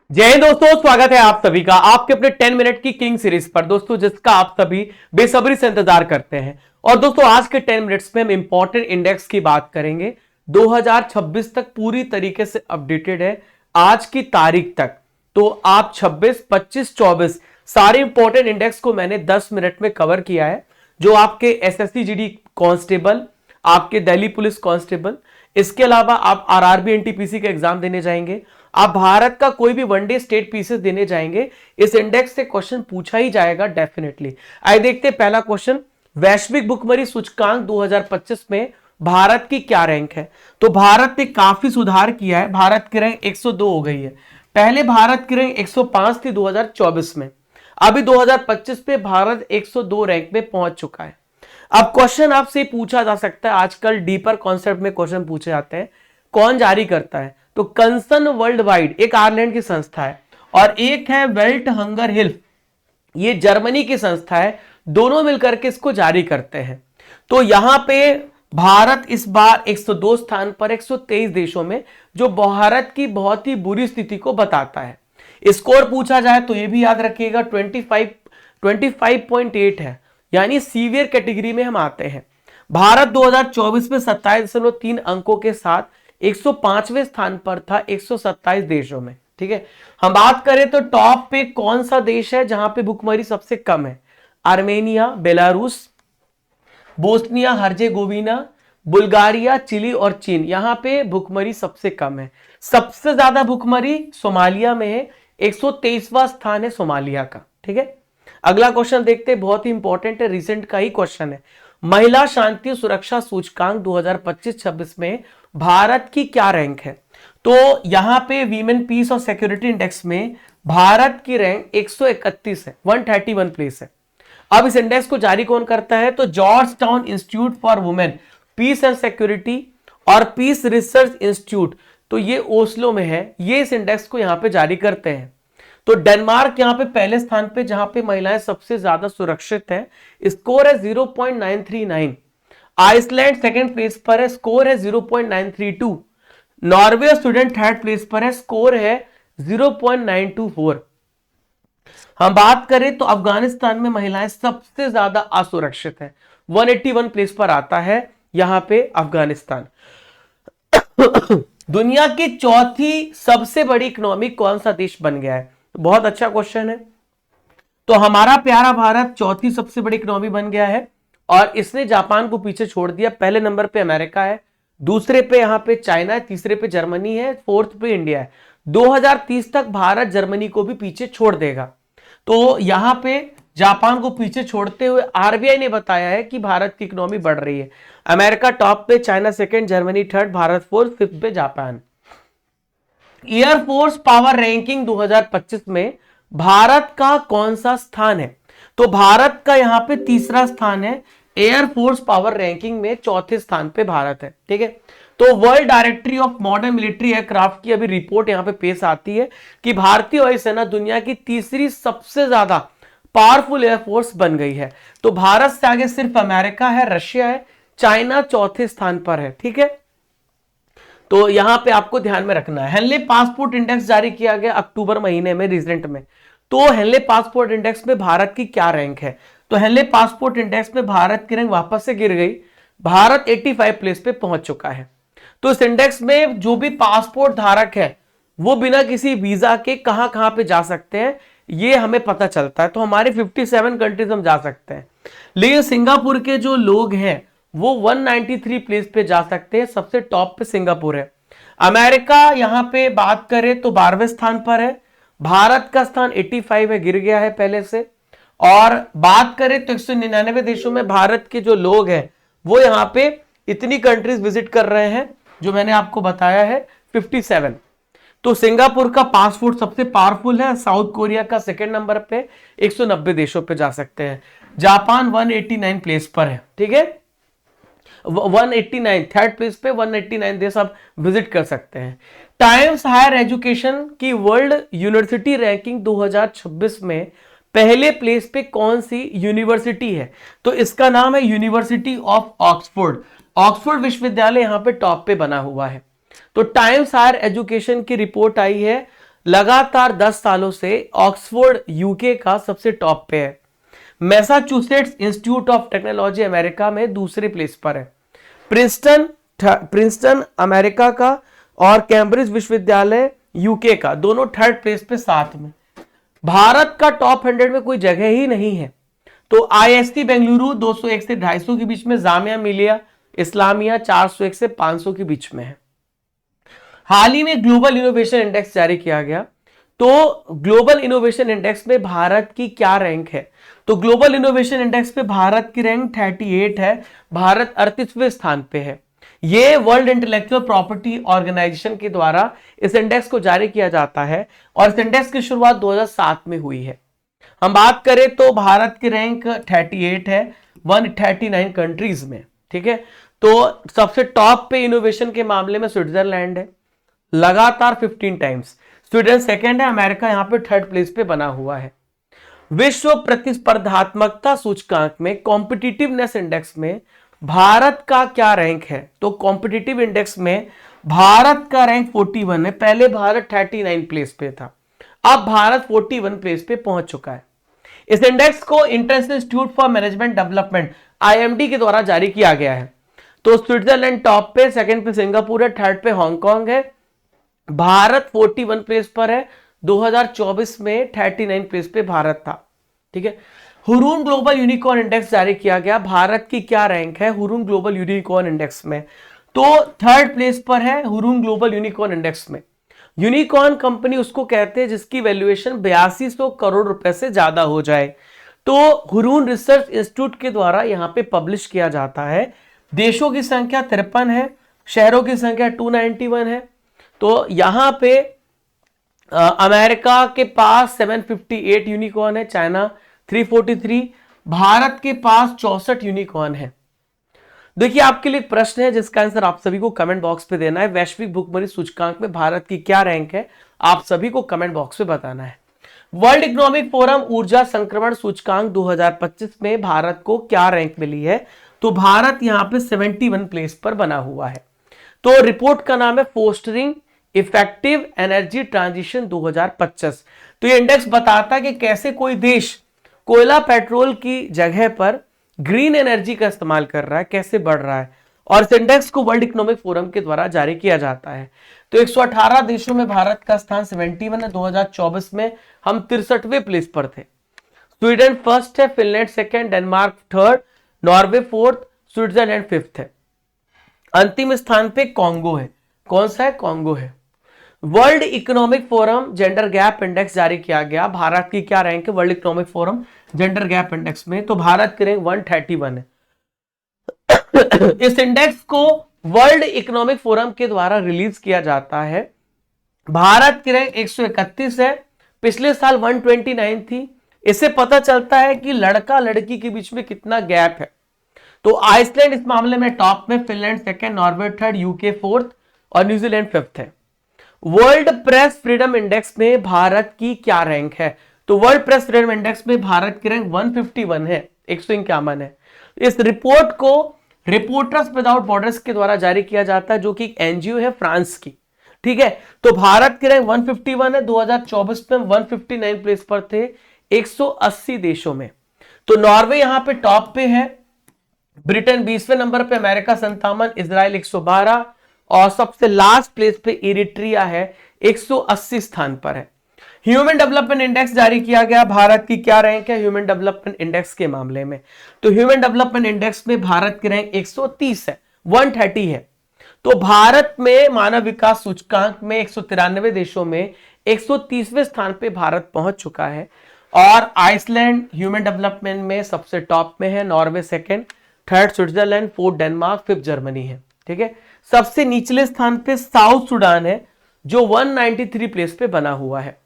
जय हिंद दोस्तों, स्वागत है आप सभी का आपके अपने 10 मिनट की किंग सीरीज पर दोस्तों, जिसका आप सभी बेसब्री से इंतजार करते हैं। और दोस्तों आज के 10 मिनट्स में हम इंपॉर्टेंट इंडेक्स की बात करेंगे। 2026 तक पूरी तरीके से अपडेटेड है आज की तारीख तक। तो आप 26, 25, 24 सारे इंपॉर्टेंट इंडेक्स को मैंने 10 मिनट में कवर किया है। जो आपके एसएससी जीडी कांस्टेबल, आपके दिल्ली पुलिस कांस्टेबल, इसके अलावा आप आरआरबी एनटीपीसी का एग्जाम देने जाएंगे, आप भारत का कोई भी वनडे स्टेट पीसेस देने जाएंगे, इस इंडेक्स से क्वेश्चन पूछा ही जाएगा डेफिनेटली। आइए देखते हैं पहला क्वेश्चन। वैश्विक भुखमरी सूचकांक 2025 में भारत की क्या रैंक है? तो भारत ने काफी सुधार किया है। भारत की रैंक 102 हो गई है। पहले भारत की रैंक 105 थी 2024 में। अभी 2025 में भारत 102 रैंक में पहुंच चुका है। अब क्वेश्चन आपसे पूछा जा सकता है, आजकल डीपर कॉन्सेप्ट में क्वेश्चन पूछे जाते हैं, कौन जारी करता है? तो कंसर्न वर्ल्ड वाइड एक आयरलैंड की संस्था है और एक है वेल्ट हंगर हिल्फ, ये जर्मनी की संस्था है। दोनों मिलकर के इसको जारी करते हैं। तो यहां पे भारत इस बार 102 स्थान पर 123 देशों में, जो भारत की बहुत ही बुरी स्थिति को बताता है। स्कोर पूछा जाए तो ये भी याद रखिएगा 25.8 है, यानी सीवियर कैटेगरी में हम आते हैं। भारत 2024 में 27.3 अंकों के साथ 105वें स्थान पर था 127 देशों में। ठीक है, हम बात करें तो टॉप पे कौन सा देश है जहां पे भुखमरी सबसे कम है? Armenia, Belarus, Bosnia Herzegovina, Bulgaria, Chile और चीन। यहां पे भुखमरी सबसे कम है। सबसे ज्यादा भुखमरी सोमालिया में है, 123वां स्थान है सोमालिया का। ठीक है, अगला क्वेश्चन देखते हैं, बहुत ही इंपॉर्टेंट है, रिसेंट का ही क्वेश्चन है। महिला शांति सुरक्षा सूचकांक 2025-26 में भारत की क्या रैंक है? तो यहां पे वीमेन पीस और सिक्योरिटी इंडेक्स में भारत की रैंक 131 है, 131 प्लेस है। अब इस इंडेक्स को जारी कौन करता है? तो Georgetown institute for women peace and security और पीस रिसर्च इंस्टीट्यूट, तो ये ओस्लो में है, ये इस इंडेक्स को यहां पे जारी करते हैं। तो डेनमार्क यहां पे पहले स्थान पे, जहां पे महिलाएं सबसे ज्यादा सुरक्षित हैं, स्कोर है 0.939। आइसलैंड सेकंड प्लेस पर है, स्कोर है 0.932। नॉर्वे स्टूडेंट थर्ड प्लेस पर है, स्कोर है 0.924। हम बात करें तो अफगानिस्तान में महिलाएं सबसे ज्यादा असुरक्षित है, 181 प्लेस पर आता है यहां पे अफगानिस्तान। दुनिया की चौथी सबसे बड़ी इकोनॉमी कौन सा देश बन गया है? बहुत अच्छा क्वेश्चन है। तो हमारा प्यारा भारत चौथी सबसे बड़ी इकोनॉमी बन गया है और इसने जापान को पीछे छोड़ दिया। पहले नंबर पे अमेरिका है, दूसरे पे यहां पे चाइना है, तीसरे पे जर्मनी है, फोर्थ पे इंडिया है। 2030 तक भारत जर्मनी को भी पीछे छोड़ देगा। तो यहां पे जापान को पीछे छोड़ते हुए आरबीआई ने बताया है कि भारत की इकोनॉमी बढ़ रही है। अमेरिका टॉप पे, China second, Germany third, Bharat fourth, fifth पे जापान। एयरफोर्स पावर रैंकिंग 2025 में भारत का कौन सा स्थान है? तो भारत का यहां पे तीसरा स्थान है। एयरफोर्स पावर रैंकिंग में चौथे स्थान पे भारत है। ठीक है, तो world directory of modern military aircraft की अभी रिपोर्ट यहां पे पेश आती है कि भारतीय वायुसेना दुनिया की तीसरी सबसे ज्यादा पावरफुल एयरफोर्स बन गई है। तो भारत से आगे सिर्फ अमेरिका है, रशिया है, चाइना चौथे स्थान पर है। ठीक है, तो यहां पे आपको ध्यान में रखना है। हेनले पासपोर्ट इंडेक्स जारी किया गया अक्टूबर महीने में, रिसेंट में। तो हेनले पासपोर्ट इंडेक्स में भारत की क्या रैंक है? तो हेनले पासपोर्ट इंडेक्स में भारत की रैंक वापस से गिर गई, भारत 85 प्लेस पे पहुंच चुका है। तो इस इंडेक्स में जो भी पासपोर्ट धारक है वो बिना किसी वीजा के कहां कहां पे जा सकते हैं, ये हमें पता चलता है। तो हमारे 57 कंट्रीज हम जा सकते हैं, लेकिन सिंगापुर के जो लोग हैं वो 193 प्लेस पे जा सकते हैं, सबसे टॉप पे सिंगापुर है। अमेरिका यहां पे बात करें तो 12वें स्थान पर है, भारत का स्थान 85 है, गिर गया है पहले से। और बात करें तो 199 देशों में भारत के जो लोग हैं वो यहां पे इतनी कंट्रीज विजिट कर रहे हैं, जो मैंने आपको बताया है 57। तो सिंगापुर का पासपोर्ट सबसे पावरफुल है, साउथ कोरिया का सेकंड नंबर पे, 190 देशों पे जा सकते हैं। जापान 189 प्लेस पर है। ठीक है, 189 थर्ड प्लेस पे, 189 देश आप विजिट कर सकते हैं। टाइम्स हायर एजुकेशन की वर्ल्ड यूनिवर्सिटी रैंकिंग 2026 में पहले प्लेस पे कौन सी यूनिवर्सिटी है? तो इसका नाम है यूनिवर्सिटी ऑफ ऑक्सफोर्ड। ऑक्सफोर्ड विश्वविद्यालय यहां पे टॉप पे बना हुआ है। तो टाइम्स हायर एजुकेशन की रिपोर्ट आई है, लगातार 10 सालों से ऑक्सफोर्ड यूके का सबसे टॉप पे है। Massachusetts institute of technology America में दूसरे प्लेस पर है। प्रिंसटन अमेरिका का और कैम्ब्रिज विश्वविद्यालय यूके का दोनों थर्ड प्लेस पे साथ में। भारत का टॉप 100 में कोई जगह ही नहीं है। तो आईएसटी बेंगलुरु 201 से 250 के बीच में, जामिया मिलिया इस्लामिया 401 से 500 के बीच में है। हाल ही में ग्लोबल इनोवेशन इंडेक्स जारी किया गया। तो ग्लोबल इनोवेशन इंडेक्स में भारत की क्या रैंक है? तो ग्लोबल इनोवेशन इंडेक्स पे भारत की रैंक 38 है। भारत 38वें स्थान पे है। ये वर्ल्ड इंटेलेक्चुअल प्रॉपर्टी ऑर्गेनाइजेशन के द्वारा इस इंडेक्स को जारी किया जाता है और इस इंडेक्स की शुरुआत 2007 में हुई है। हम बात करें तो भारत की रैंक 38 है 139 कंट्रीज में। ठीक है, तो सबसे टॉप पे इनोवेशन के मामले में स्विट्जरलैंड है, लगातार 15 टाइम्स। स्वीडन सेकंड है, अमेरिका यहां पे थर्ड प्लेस पे बना हुआ है। विश्व प्रतिस्पर्धात्मकता सूचकांक में कॉम्पिटिटिवनेस इंडेक्स में भारत का क्या रैंक है? तो कॉम्पिटिटिव इंडेक्स में भारत का रैंक 41 है। पहले भारत 39 प्लेस पे था, अब भारत 41 प्लेस पे पहुंच चुका है। इस इंडेक्स को international institute for management development IMD के द्वारा जारी किया गया है। तो स्विट्जरलैंड टॉप पे, सेकंड पे सिंगापुर है, थर्ड पे हांगकांग है। भारत 41 प्लेस पर है। 2024 में 39 प्लेस पे भारत था। ठीक है, हुरून ग्लोबल यूनिकॉर्न इंडेक्स जारी किया गया। भारत की क्या रैंक है हुरून ग्लोबल यूनिकॉर्न इंडेक्स में? तो थर्ड प्लेस पर है हुरून ग्लोबल यूनिकॉर्न इंडेक्स में। यूनिकॉर्न कंपनी उसको कहते हैं जिसकी वैल्यूएशन 8200 करोड़ रुपए से ज्यादा हो जाए। तो हुरून रिसर्च इंस्टीट्यूट के द्वारा यहां पे पब्लिश किया जाता है। देशों की संख्या 53 है, शहरों की संख्या 291 है। तो यहां पे अमेरिका के पास 758 यूनिकॉर्न है, चाइना 343, भारत के पास 64 यूनिकॉर्न है। देखिए, आपके लिए एक प्रश्न है जिसका आंसर आप सभी को कमेंट बॉक्स पे देना है। वैश्विक भुखमरी सूचकांक में भारत की क्या रैंक है? आप सभी को कमेंट बॉक्स पे बताना है। वर्ल्ड इकोनॉमिक फोरम ऊर्जा संक्रमण सूचकांक 2025 में भारत को क्या रैंक मिली है? तो भारत यहां पे 71 प्लेस पर बना हुआ है। तो रिपोर्ट का नाम है फोस्टरिंग इफेक्टिव एनर्जी ट्रांजिशन 2025। तो ये इंडेक्स बताता है कि कैसे कोई देश कोयला पेट्रोल की जगह पर ग्रीन एनर्जी का इस्तेमाल कर रहा है, कैसे बढ़ रहा है। और इस इंडेक्स को वर्ल्ड इकोनॉमिक फोरम के द्वारा जारी किया जाता है। तो 118 देशों में भारत का स्थान 71 है। 2024 में हम 63वें प्लेस पर थे। स्वीडन फर्स्ट है, Finland second, Denmark third, Norway fourth, Switzerland fifth है। अंतिम स्थान पे कांगो है। कौन सा है? कांगो है। World economic forum gender gap index जारी किया गया। भारत की क्या रैंक है world economic forum gender gap index में? तो भारत की रैंक 131 है। इस इंडेक्स को वर्ल्ड इकोनॉमिक फोरम के द्वारा रिलीज किया जाता है। भारत की रैंक 131 है, पिछले साल 129 थी। इससे पता चलता है कि लड़का लड़की के बीच में कितना गैप है। तो आइसलैंड इस मामले में टॉप में, Finland second, Norway third, UK fourth और न्यूजीलैंड फिफ्थ है। वर्ल्ड प्रेस फ्रीडम इंडेक्स में भारत की क्या रैंक है? तो वर्ल्ड प्रेस फ्रीडम इंडेक्स में भारत की रैंक 151 है, 151 है। इस रिपोर्ट को रिपोर्टर्स विदाउट बॉर्डर्स के द्वारा जारी किया जाता है, जो कि एक एनजीओ है फ्रांस की। ठीक है, तो भारत की रैंक 151 है। 2024 में 159 प्लेस पर थे 180 देशों में। तो नॉर्वे यहां पे टॉप पे है, ब्रिटेन 20वें नंबर पे, अमेरिका 57, इजराइल 112 और सबसे लास्ट प्लेस पे इरिट्रिया है, 180 स्थान पर है। ह्यूमन डेवलपमेंट इंडेक्स जारी किया गया। भारत की क्या रैंक है ह्यूमन डेवलपमेंट इंडेक्स के मामले में? तो ह्यूमन डेवलपमेंट इंडेक्स में भारत की रैंक 130 है, 130 है। तो भारत में मानव विकास सूचकांक में 193 देशों में 130वें स्थान पे भारत पहुंच चुका है। और आइसलैंड ह्यूमन डेवलपमेंट में सबसे टॉप में है, Norway second, third Switzerland, fourth Denmark, fifth Germany है। ठीक है, सबसे निचले स्थान पे साउथ सुडान है जो 193 प्लेस पे बना हुआ है।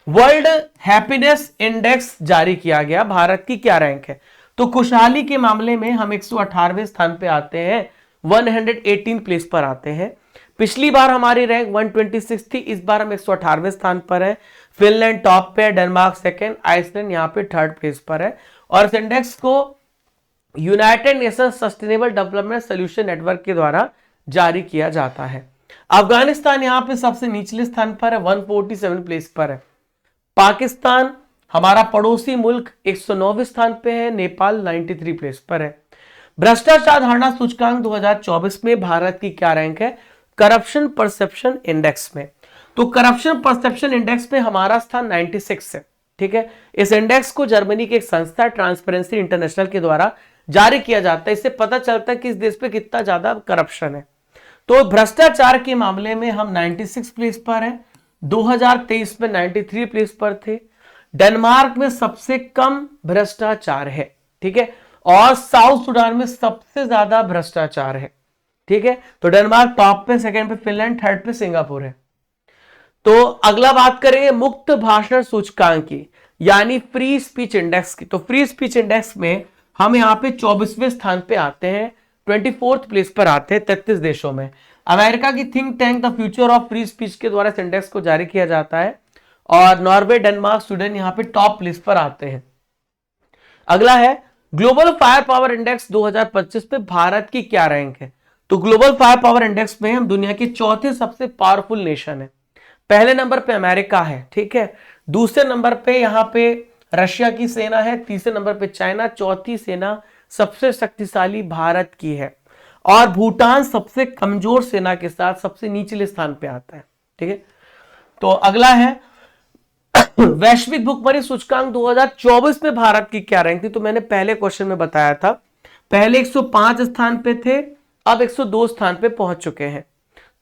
वर्ल्ड हैप्पीनेस इंडेक्स जारी किया गया। भारत की क्या रैंक है? तो खुशहाली के मामले में हम 118वें स्थान पे आते हैं, 118 प्लेस पर आते हैं। पिछली बार हमारी रैंक 126 थी, इस बार हम 118वें स्थान पर है। फिनलैंड टॉप पे, डेनमार्क सेकंड, आइसलैंड यहाँ पे थर्ड प्लेस पर है। और इस इंडेक्स को United Nations sustainable development solution network के द्वारा जारी किया जाता है। अफगानिस्तान यहाँ पे सबसे निचले स्थान पर है, 147 प्लेस पर है। पाकिस्तान हमारा पड़ोसी मुल्क 109वें स्थान पे है। नेपाल 93 प्लेस पर है। भ्रष्टाचार धारणा सूचकांक 2024 में भारत की क्या रैंक है करप्शन परसेप्शन इंडेक्स में? तो करप्शन परसेप्शन इंडेक्स में हमारा स्थान 96 है। ठीक है, इस इंडेक्स को जर्मनी की एक संस्था ट्रांसपेरेंसी इंटरनेशनल के द्वारा जारी किया जाता है। इससे पता चलता है कि इस देश पे कितना ज्यादा करप्शन है। तो भ्रष्टाचार के मामले में हम 96 प्लेस पर हैं। 2023 में 93 प्लेस पर थे। डेनमार्क में सबसे कम भ्रष्टाचार है। ठीक है, और साउथ सुडान में सबसे ज्यादा भ्रष्टाचार है। ठीक है, तो डेनमार्क टॉप पे, सेकंड पे फिनलैंड, थर्ड पे सिंगापुर है। तो अगला बात करेंगे मुक्त भाषण सूचकांक की, यानी फ्री स्पीच इंडेक्स की। तो फ्री स्पीच इंडेक्स में हम यहाँ पे 24वें स्थान पे आते हैं, 24th प्लेस पर आते हैं 33 देशों में। अमेरिका की think tank the future of free speech के द्वारा इस इंडेक्स को जारी किया जाता है, और नॉर्वे, डेनमार्क, स्वीडन यहाँ पे टॉप प्लेस पर आते हैं। अगला है ग्लोबल फायर पावर इंडेक्स 2025 में भारत की क्या रैंक है? तो ग्लोबल फायर पावर इंडेक्स में हम दुनिया के चौथे सबसे पावरफुल नेशन है। पहले नंबर पे अमेरिका है। ठीक है, दूसरे नंबर पे यहाँ पे रशिया की सेना है, तीसरे नंबर पे चाइना, चौथी सेना सबसे शक्तिशाली भारत की है, और भूटान सबसे कमजोर सेना के साथ सबसे निचले स्थान पे आता है। ठीक है, तो अगला है वैश्विक भुखमरी सूचकांक 2024 में भारत की क्या रैंक थी? तो मैंने पहले क्वेश्चन में बताया था, पहले 105 स्थान पे थे, अब 102 स्थान पे पहुंच चुके हैं।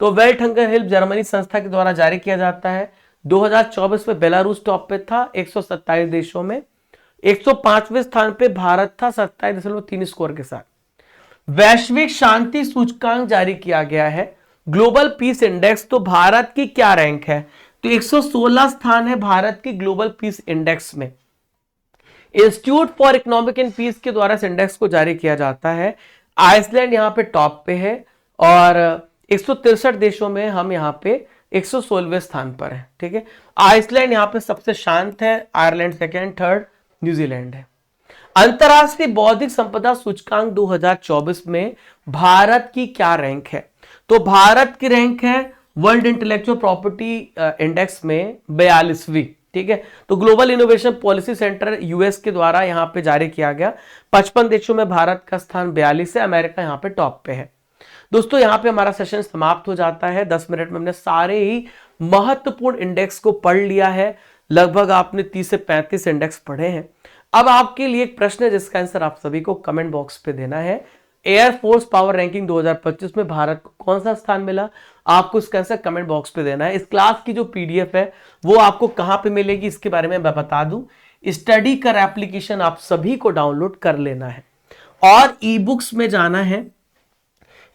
तो वेल्ट हंगर हिल्प जर्मनी संस्था के द्वारा जारी किया जाता है। 2024 में बेलारूस टॉप पे था 127 देशों में। 105वें स्थान पे भारत था 27.3 स्कोर के साथ। वैश्विक शांति सूचकांक जारी किया गया है, ग्लोबल पीस इंडेक्स। तो भारत की क्या रैंक है? तो 116 स्थान है भारत की ग्लोबल पीस इंडेक्स में। Institute for economic and peace के द्वारा इस इंडेक्स को जारी किया जाता है। आइसलैंड यहाँ पे टॉप पे है, और 163 देशों में हम यहाँ पे 116वें स्थान पर है। ठीक है, आइसलैंड यहाँ पे सबसे शांत है, आयरलैंड सेकेंड, थर्ड न्यूजीलैंड है। अंतरराष्ट्रीय बौद्धिक संपदा सूचकांक 2024 में भारत की क्या रैंक है? तो भारत की रैंक है वर्ल्ड इंटेलेक्चुअल प्रॉपर्टी इंडेक्स में 42वीं। ठीक है, तो global innovation policy centre US के द्वारा यहाँ पे जारी किया गया। 55 देशों में भारत का स्थान 42 है, अमेरिका यहाँ पे टॉप पे है। दोस्तों यहाँ पे हमारा सेशन समाप्त हो जाता है। 10 मिनट में हमने सारे ही महत्वपूर्ण इंडेक्स को पढ़ लिया है। लगभग आपने 30 से 35 इंडेक्स पढ़े हैं। अब आपके लिए एक प्रश्न है जिसका आंसर आप सभी को कमेंट बॉक्स पे देना है। एयरफोर्स पावर रैंकिंग 2025 में भारत को कौन सा स्थान मिला? आपको इसका आंसर कमेंट बॉक्स पे देना है। इस क्लास की जो पीडीएफ है वो आपको कहां पे मिलेगी इसके बारे में मैं बता दूं। स्टडी कर एप्लीकेशन आप सभी को डाउनलोड कर लेना है, और ई बुक्स में जाना है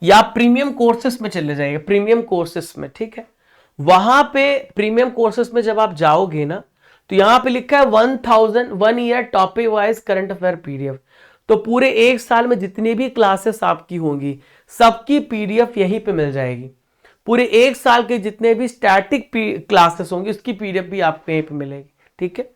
या प्रीमियम कोर्सेस में चले जाइए, प्रीमियम कोर्सेस में। ठीक है, वहां पे प्रीमियम कोर्सेस में जब आप जाओगे ना, तो यहां पे लिखा है 1 year topic wise current affair PDF. तो पूरे एक साल में जितनी भी क्लासेस आपकी होंगी सबकी पीडीएफ यहीं पे मिल जाएगी। पूरे एक साल के जितने भी स्टैटिक क्लासेस होंगी उसकी पीडीएफ भी आपको यहीं पे मिलेगी। ठीक है,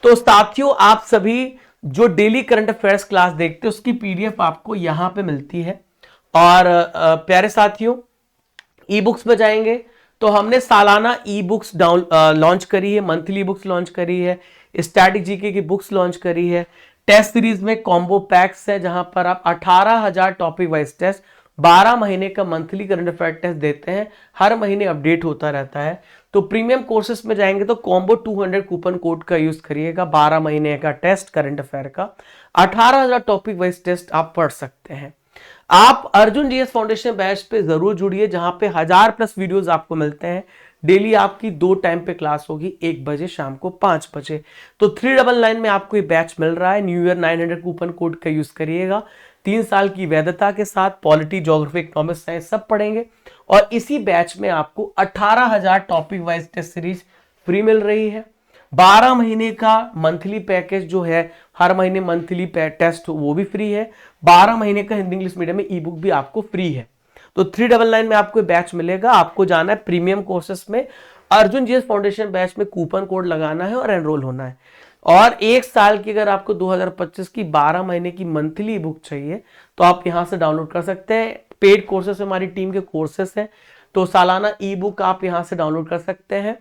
तो साथियों आप सभी जो डेली करंट अफेयर्स क्लास देखते हैं उसकी पीडीएफ आपको यहां पे मिलती है। और प्यारे साथियों, ई बुक्स में जाएंगे तो हमने सालाना ई बुक्स लॉन्च करी है, मंथली बुक्स लॉन्च करी है, स्टैटिक जीके की बुक्स लॉन्च करी है। टेस्ट सीरीज में कॉम्बो पैक्स है जहां पर आप 18,000 टॉपिक वाइज टेस्ट, 12 महीने का मंथली करंट अफेयर टेस्ट देते हैं, हर महीने अपडेट होता रहता है। तो प्रीमियम कोर्सेस में जाएंगे तो कॉम्बो 200 कूपन कोड का यूज करिएगा, 12 महीने का टेस्ट करंट अफेयर का, 18,000 टॉपिक वाइज टेस्ट आप पढ़ सकते हैं। आप अर्जुन जीएस फाउंडेशन बैच पे जरूर जुड़िए, जहां पे 1000+ वीडियोस आपको मिलते हैं। डेली आपकी 2 टाइम पे क्लास होगी, 1 बजे शाम को 5 बजे। तो 399 में आपको ये बैच मिल रहा है। न्यू ईयर 900 कूपन कोड का यूज करिएगा। 3 साल की वैधता के साथ पॉलिटी, ज्योग्राफी, इकोनॉमिक्स, साइंस सब पढ़ेंगे, और इसी बैच में आपको 18,000 topic wise test series free मिल रही है। 12 महीने का मंथली पैकेज जो है, हर महीने मंथली टेस्ट वो भी फ्री है। 12 महीने का हिंदी इंग्लिश मीडियम में ई बुक भी आपको फ्री है। तो 399 में आपको बैच मिलेगा। आपको जाना है प्रीमियम कोर्सेस में, अर्जुन जीएस फाउंडेशन बैच में कूपन कोड लगाना है और एनरोल होना है। और 1 साल की अगर आपको 2025 की 12 महीने की मंथली बुक चाहिए तो आप यहां से डाउनलोड कर सकते हैं। पेड कोर्सेस हमारी टीम के कोर्सेस हैं तो सालाना ई बुक आप यहां से डाउनलोड कर सकते हैं।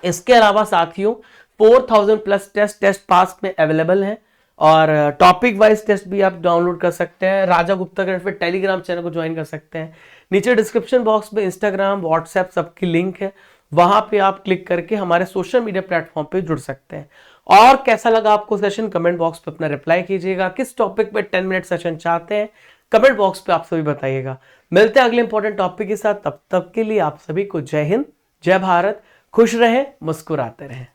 इसके अलावा साथियों 4000 प्लस टेस्ट पास में अवेलेबल हैं और टॉपिक वाइज टेस्ट भी आप डाउनलोड कर सकते हैं। राजा गुप्ता के फिर टेलीग्राम चैनल को ज्वाइन कर सकते हैं। नीचे डिस्क्रिप्शन बॉक्स में इंस्टाग्राम, व्हाट्सएप सबकी लिंक है, वहां पे आप क्लिक करके हमारे सोशल मीडिया प्लेटफॉर्म पे जुड़ सकते हैं। और कैसा लगा आपको सेशन, कमेंट बॉक्स पे अपना रिप्लाई कीजिएगा। किस टॉपिक पे 10 मिनट सेशन चाहते हैं, कमेंट बॉक्स पे आप सभी बताइएगा। मिलते हैं अगले इंपॉर्टेंट टॉपिक के साथ, तब तक के लिए आप सभी को जय हिंद, जय भारत, खुश रहें, मुस्कुराते रहें।